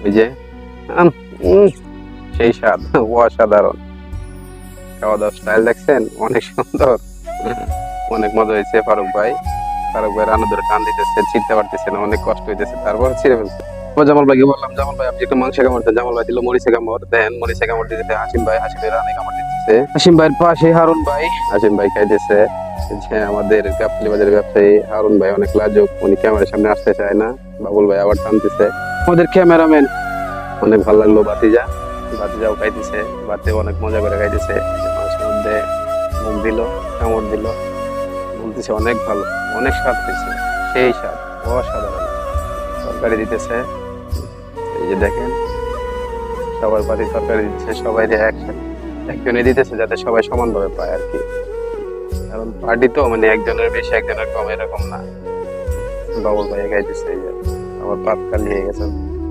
ওই যে আম, উম, সেই স্বাদ অসাধারণ। খাওয়া দাওয়ার স্টাইল দেখছেন, অনেক সুন্দর। অনেক মজা হয়েছে। ফারুক ভাই রান্না ধরে টান দিতেছে, ছিটতে পারতেছে না, অনেক কষ্ট হইতেছে, তারপর ছিঁড়ে ফেলছে। জামাল ভাইকে বললাম, জামাল ভাই আপনি একটু মাংস কামড় দেন। জামাল ভাই দিল মরিচে কামড় দেন, মরিচে কামড় দিতেছে হাসিম ভাই রানে কামড় দিতেছে। হাসিম ভাইয়ের পাশে হাসিম ভাই খাইতেছে। যে আমাদের গাবতলী বাজারের ব্যবসায়ী হারুন ভাই অনেক লাজুক, উনি ক্যামেরার সামনে আসতে চায় না। বাবুল ভাই আবার টানতেছে। আমাদের ক্যামেরাম্যান অনেক ভালো লাগলো, বাতিজাও খাইতেছে। বাতি অনেক মজা করে খাইতেছে। মাংসের মধ্যে মুখ দিল, কামড় দিল, বলতেছে অনেক ভালো, অনেক স্বাদ হয়েছে, সেই স্বাদ, অসাধারণ। তরকারি দিতেছে, এই যে দেখেন সবার পাতি তরকারি দিতেছে, সবাই একজনে দিতেছে যাতে সবাই সমানভাবে পায় আর কি। কারণ পার্টি তো মানে একজনের বেশি একজনের কম এরকম না। বাবুল ভাই খাইতেছে, এই যে আমার পাত খালি হয়ে গেছে।